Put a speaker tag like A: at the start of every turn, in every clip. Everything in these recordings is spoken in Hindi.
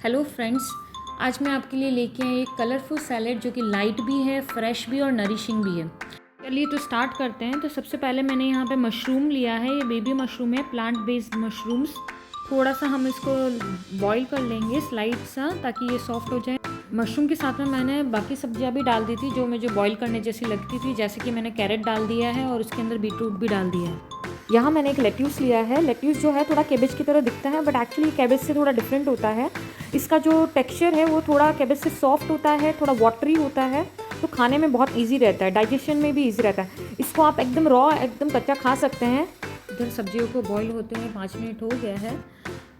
A: हेलो फ्रेंड्स, आज मैं आपके लिए लेके आई एक कलरफुल सैलेड जो कि लाइट भी है, फ्रेश भी और नरिशिंग भी है। चलिए तो स्टार्ट करते हैं। तो सबसे पहले मैंने यहाँ पे मशरूम लिया है। ये बेबी मशरूम है, प्लांट बेस्ड मशरूम्स। थोड़ा सा हम इसको बॉईल कर लेंगे स्लाइड सा, ताकि ये सॉफ्ट हो जाए। मशरूम के साथ में मैंने बाकी सब्जियाँ भी डाल दी थी जो मुझे बॉईल करने जैसी लगती थी, जैसे कि मैंने कैरेट डाल दिया है और उसके अंदर बीटरूट भी डाल दिया है। यहाँ मैंने एक लेट्यूस लिया है। लेट्यूस जो है थोड़ा कैबेज की तरह दिखता है, बट एक्चुअली कैबेज से थोड़ा डिफरेंट होता है। इसका जो टेक्सचर है वो थोड़ा कैबेज से सॉफ्ट होता है, थोड़ा वाटरी होता है, तो खाने में बहुत इजी रहता है, डाइजेशन में भी इजी रहता है। इसको आप एकदम रॉ, एकदम कच्चा खा सकते हैं। इधर सब्जियों को बॉईल होते हुए 5 मिनट हो गया है,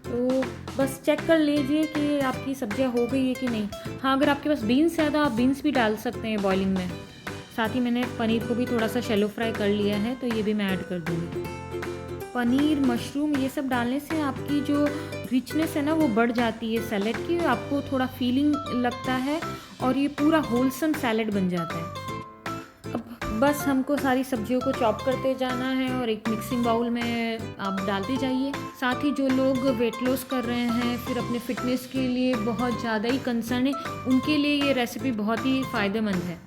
A: तो बस चेक कर लीजिए कि आपकी सब्जियां हो गई है कि नहीं। हाँ, अगर आपके पास बीन्स है तो आप बीन्स भी डाल सकते हैं बॉइलिंग में। साथ ही मैंने पनीर को भी थोड़ा सा शैलो फ्राई कर लिया है, तो ये भी मैं ऐड कर दूँगी। पनीर, मशरूम ये सब डालने से आपकी जो रिचनेस है ना वो बढ़ जाती है सैलेड की, आपको थोड़ा फीलिंग लगता है और ये पूरा होलसम सैलेड बन जाता है। अब बस हमको सारी सब्जियों को चॉप करते जाना है और एक मिक्सिंग बाउल में आप डालते जाइए। साथ ही जो लोग वेट लॉस कर रहे हैं, फिर अपने फिटनेस के लिए बहुत ज़्यादा ही कंसर्न है, उनके लिए ये रेसिपी बहुत ही फ़ायदेमंद है।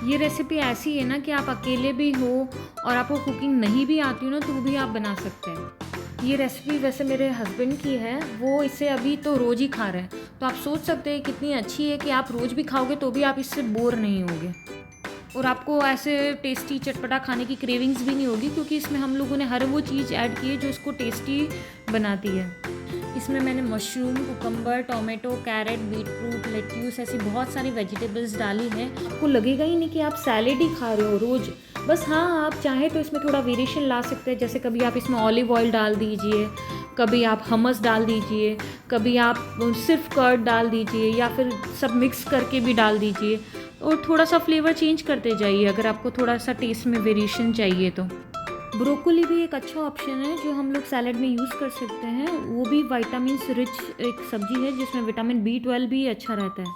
A: ये रेसिपी ऐसी है ना कि आप अकेले भी हो और आपको कुकिंग नहीं भी आती हो ना, तो भी आप बना सकते हैं। ये रेसिपी वैसे मेरे हस्बैंड की है, वो इसे अभी तो रोज़ ही खा रहे हैं, तो आप सोच सकते हैं कितनी अच्छी है कि आप रोज़ भी खाओगे तो भी आप इससे बोर नहीं होगे और आपको ऐसे टेस्टी चटपटा खाने की क्रेविंग्स भी नहीं होगी, क्योंकि इसमें हम लोगों ने हर वो चीज़ ऐड की है जो इसको टेस्टी बनाती है। इसमें मैंने mushroom, cucumber, tomato, carrot, beetroot, lettuce ऐसी बहुत सारी वेजिटेबल्स डाली हैं। आपको लगेगा ही नहीं कि आप सैलेड ही खा रहे हो रोज़। बस हाँ, आप चाहें तो इसमें थोड़ा वेरिएशन ला सकते हैं, जैसे कभी आप इसमें ऑलिव ऑयल डाल दीजिए, कभी आप हमस डाल दीजिए, कभी आप सिर्फ कर्ड डाल दीजिए, या फिर सब मिक्स करके भी डाल दीजिए और थोड़ा सा फ्लेवर चेंज करते जाइए अगर आपको थोड़ा सा टेस्ट में वेरिएशन चाहिए तो। ब्रोकोली भी एक अच्छा ऑप्शन है जो हम लोग सैलेड में यूज़ कर सकते हैं। वो भी विटामिन रिच एक सब्जी है जिसमें विटामिन B12 भी अच्छा रहता है।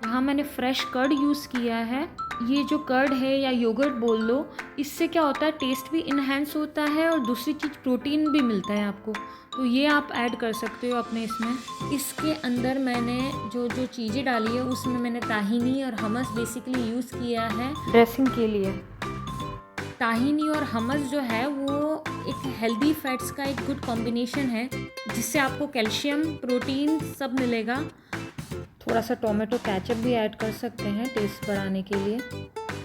A: यहाँ मैंने फ्रेश कर्ड यूज़ किया है। ये जो कर्ड है या योगर्ट बोल लो, इससे क्या होता है, टेस्ट भी इन्हेंस होता है और दूसरी चीज़ प्रोटीन भी मिलता है आपको, तो ये आप ऐड कर सकते हो अपने इसमें। इसके अंदर मैंने जो जो चीज़ें डाली है उसमें मैंने ताहिनी और हमस बेसिकली यूज़ किया है ड्रेसिंग के लिए। ताहिनी और हमस जो है वो एक हेल्दी फैट्स का एक गुड कॉम्बिनेशन है, जिससे आपको कैल्शियम, प्रोटीन सब मिलेगा। थोड़ा सा टोमेटो केचप भी ऐड कर सकते हैं टेस्ट बढ़ाने के लिए।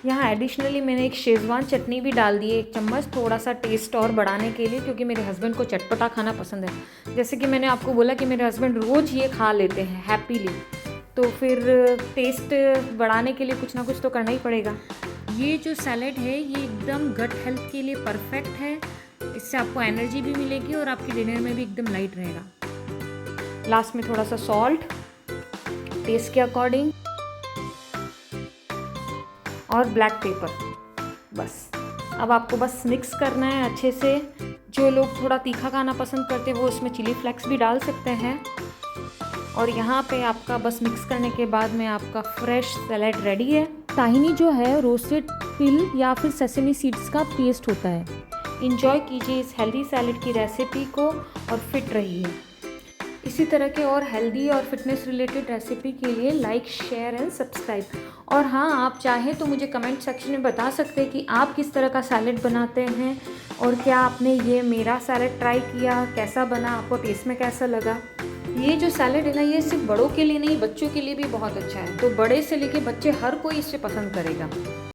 A: यहाँ एडिशनली मैंने एक शेजवान चटनी भी डाल दी है, 1 चम्मच, थोड़ा सा टेस्ट और बढ़ाने के लिए, क्योंकि मेरे हस्बैंड को चटपटा खाना पसंद है। जैसे कि मैंने आपको बोला कि मेरे हस्बैंड रोज़ ये खा लेते हैं हैप्पीली, तो फिर टेस्ट बढ़ाने के लिए कुछ ना कुछ तो करना ही पड़ेगा। ये जो सैलेड है ये एकदम गट हेल्थ के लिए परफेक्ट है। इससे आपको एनर्जी भी मिलेगी और आपके डिनर में भी एकदम लाइट रहेगा। लास्ट में थोड़ा सा सॉल्ट टेस्ट के अकॉर्डिंग और ब्लैक पेपर। बस अब आपको बस मिक्स करना है अच्छे से। जो लोग थोड़ा तीखा खाना पसंद करते हैं वो इसमें चिली फ्लेक्स भी डाल सकते हैं। और यहाँ पे आपका बस मिक्स करने के बाद में आपका फ्रेश सैलेड रेडी है। ताहिनी जो है रोस्टेड तिल या फिर सेसमी सीड्स का पेस्ट होता है। इंजॉय कीजिए इस हेल्दी सैलेड की रेसिपी को और फिट रहिए। इसी तरह के और हेल्दी और फिटनेस रिलेटेड रेसिपी के लिए लाइक, शेयर एंड सब्सक्राइब। और हाँ, आप चाहें तो मुझे कमेंट सेक्शन में बता सकते हैं कि आप किस तरह का सैलेड बनाते हैं और क्या आपने ये मेरा सैलेड ट्राई किया, कैसा बना, आपको टेस्ट में कैसा लगा। ये जो सैलेड है ना, ये सिर्फ बड़ों के लिए नहीं, बच्चों के लिए भी बहुत अच्छा है, तो बड़े से लेके बच्चे हर कोई इसे पसंद करेगा।